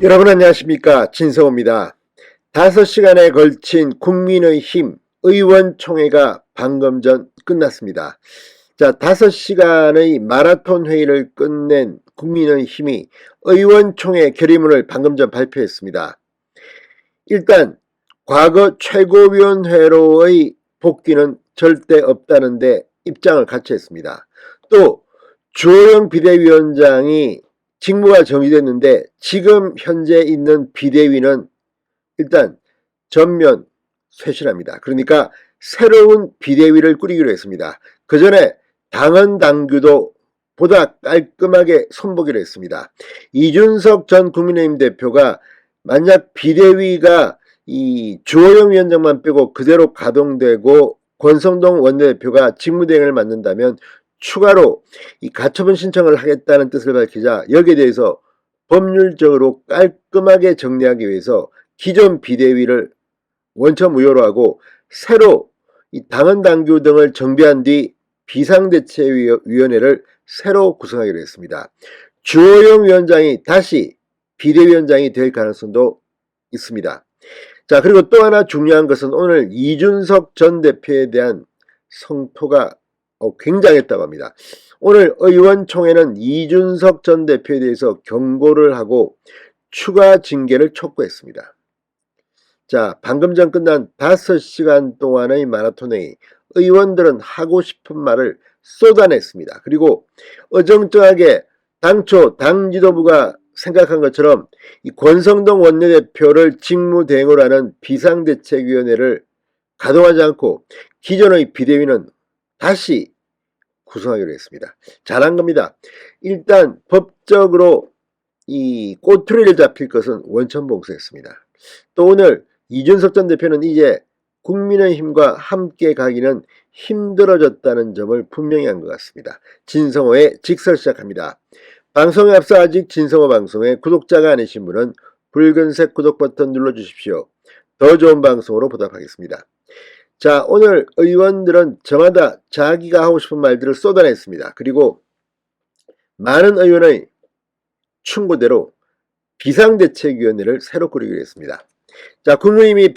여러분 안녕하십니까, 진성호입니다. 5시간에 걸친 국민의힘 의원총회가 방금 전 끝났습니다. 자, 5시간의 마라톤 회의를 끝낸 국민의힘이 의원총회 결의문을 방금 전 발표했습니다. 일단 과거 최고위원회로의 복귀는 절대 없다는데 입장을 같이 했습니다. 또 주호영 비대위원장이 직무가 정지됐는데 지금 현재 있는 비대위는 일단 전면 쇄신합니다. 그러니까 새로운 비대위를 꾸리기로 했습니다. 그 전에 당헌 당규도 보다 깔끔하게 손보기로 했습니다. 이준석 전 국민의힘 대표가 만약 비대위가 이 주호영 위원장만 빼고 그대로 가동되고 권성동 원내대표가 직무대행을 맡는다면 추가로 이 가처분 신청을 하겠다는 뜻을 밝히자 여기에 대해서 법률적으로 깔끔하게 정리하기 위해서 기존 비대위를 원천 무효로 하고 새로 이 당헌 당규 등을 정비한 뒤 비상대책위원회를 새로 구성하기로 했습니다. 주호영 위원장이 다시 비대위원장이 될 가능성도 있습니다. 자, 그리고 또 하나 중요한 것은 오늘 이준석 전 대표에 대한 성토가 굉장했다고 합니다. 오늘 의원총회는 이준석 전 대표에 대해서 경고를 하고 추가 징계를 촉구했습니다. 자, 방금 전 끝난 5시간 동안의 마라톤 회의, 의원들은 하고 싶은 말을 쏟아냈습니다. 그리고 어정쩡하게 당초 당 지도부가 생각한 것처럼 이 권성동 원내대표를 직무대행으로 하는 비상대책위원회를 가동하지 않고 기존의 비대위는 다시 구성하기로 했습니다. 잘한 겁니다. 일단 법적으로 이 꼬투리를 잡힐 것은 원천봉쇄했습니다. 또 오늘 이준석 전 대표는 이제 국민의힘과 함께 가기는 힘들어졌다는 점을 분명히 한 것 같습니다. 진성호의 직설 시작합니다. 방송에 앞서 아직 진성호 방송에 구독자가 아니신 분은 붉은색 구독 버튼 눌러주십시오. 더 좋은 방송으로 보답하겠습니다. 자, 오늘 의원들은 저마다 자기가 하고 싶은 말들을 쏟아냈습니다. 그리고 많은 의원의 충고대로 비상대책위원회를 새로 꾸리기로 했습니다. 자, 국민의힘이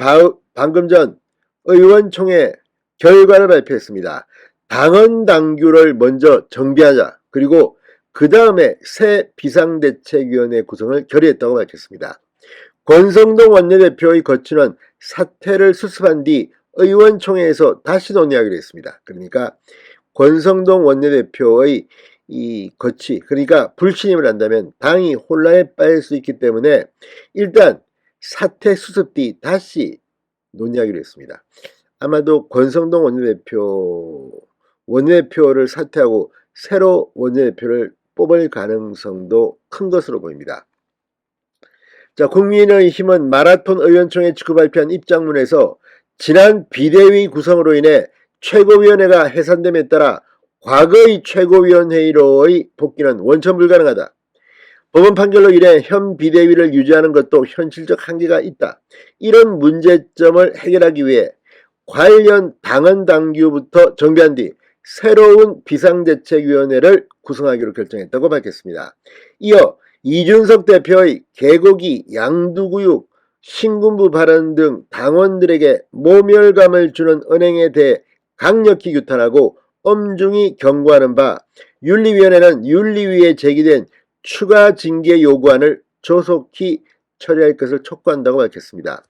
방금 전 의원총회 결과를 발표했습니다. 당헌 당규를 먼저 정비하자. 그리고 그 다음에 새 비상대책위원회 구성을 결의했다고 밝혔습니다. 권성동 원내대표의 거취는 사퇴를 수습한 뒤 의원총회에서 다시 논의하기로 했습니다. 그러니까 권성동 원내대표의 이 거취, 그러니까 불신임을 한다면 당이 혼란에 빠질 수 있기 때문에 일단 사퇴 수습 뒤 다시 논의하기로 했습니다. 아마도 권성동 원내대표를 사퇴하고 새로 원내대표를 뽑을 가능성도 큰 것으로 보입니다. 자, 국민의힘은 마라톤 의원총회 직후 발표한 입장문에서 지난 비대위 구성으로 인해 최고위원회가 해산됨에 따라 과거의 최고위원회의로의 복귀는 원천 불가능하다. 법원 판결로 인해 현 비대위를 유지하는 것도 현실적 한계가 있다. 이런 문제점을 해결하기 위해 관련 당헌 당규부터 정비한 뒤 새로운 비상대책위원회를 구성하기로 결정했다고 밝혔습니다. 이어 이준석 대표의 개고기, 양두구육, 신군부 발언 등 당원들에게 모멸감을 주는 언행에 대해 강력히 규탄하고 엄중히 경고하는 바 윤리위원회는 윤리위에 제기된 추가 징계 요구안을 조속히 처리할 것을 촉구한다고 밝혔습니다.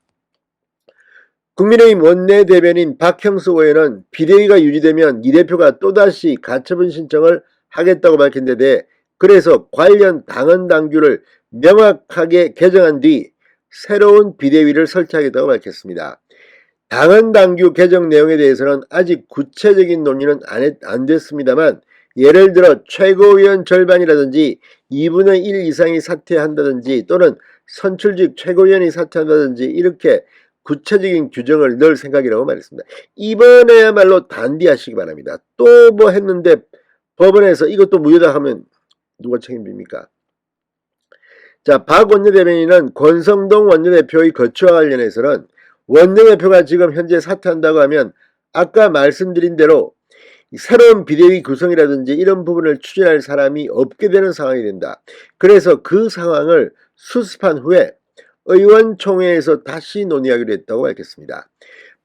국민의힘 원내대변인 박형수 의원은 비대위가 유지되면 이 대표가 또다시 가처분 신청을 하겠다고 밝힌 데 대해 그래서 관련 당헌 당규를 명확하게 개정한 뒤 새로운 비대위를 설치하겠다고 밝혔습니다. 당헌 당규 개정 내용에 대해서는 아직 구체적인 논의는 안 됐습니다만 예를 들어 최고위원 절반이라든지 2분의 1 이상이 사퇴한다든지 또는 선출직 최고위원이 사퇴한다든지 이렇게 구체적인 규정을 넣을 생각이라고 말했습니다. 이번에야말로 단디하시기 바랍니다. 또 뭐 했는데 법원에서 이것도 무효다 하면 누가 책임집니까? 자, 박 원내대변인은 권성동 원내대표의 거취와 관련해서는 원내대표가 지금 현재 사퇴한다고 하면 아까 말씀드린 대로 새로운 비대위 구성이라든지 이런 부분을 추진할 사람이 없게 되는 상황이 된다. 그래서 그 상황을 수습한 후에 의원총회에서 다시 논의하기로 했다고 밝혔습니다.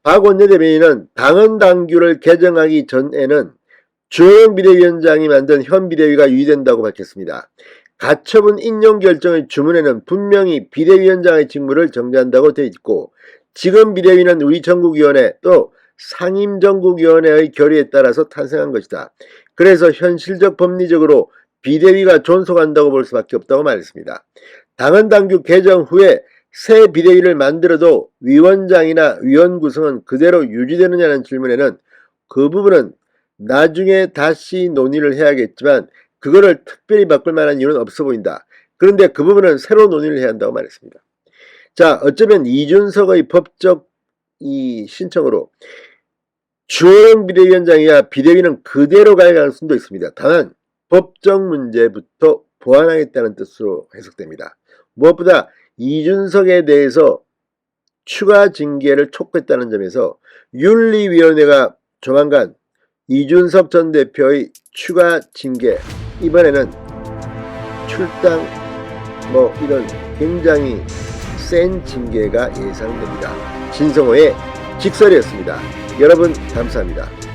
박 원내대변인은 당헌 당규를 개정하기 전에는 주호영 비대위원장이 만든 현 비대위가 유지된다고 밝혔습니다. 가처분 인용 결정의 주문에는 분명히 비대위원장의 직무를 정지한다고 되어 있고 지금 비대위는 우리 전국위원회 또 상임전국위원회의 결의에 따라서 탄생한 것이다. 그래서 현실적 법리적으로 비대위가 존속한다고 볼 수밖에 없다고 말했습니다. 당헌 당규 개정 후에 새 비대위를 만들어도 위원장이나 위원 구성은 그대로 유지되느냐는 질문에는 그 부분은 나중에 다시 논의를 해야겠지만 그거를 특별히 바꿀 만한 이유는 없어 보인다. 그런데 그 부분은 새로 논의를 해야 한다고 말했습니다. 자, 어쩌면 이준석의 법적 신청으로 주호영 비대위원장이야 비대위는 그대로 갈 가능성도 있습니다. 다만 법적 문제부터 보완하겠다는 뜻으로 해석됩니다. 무엇보다 이준석에 대해서 추가 징계를 촉구했다는 점에서 윤리위원회가 조만간 이준석 전 대표의 추가 징계, 이번에는 출당 이런 굉장히 센 징계가 예상됩니다. 진성호의 직설이었습니다. 여러분 감사합니다.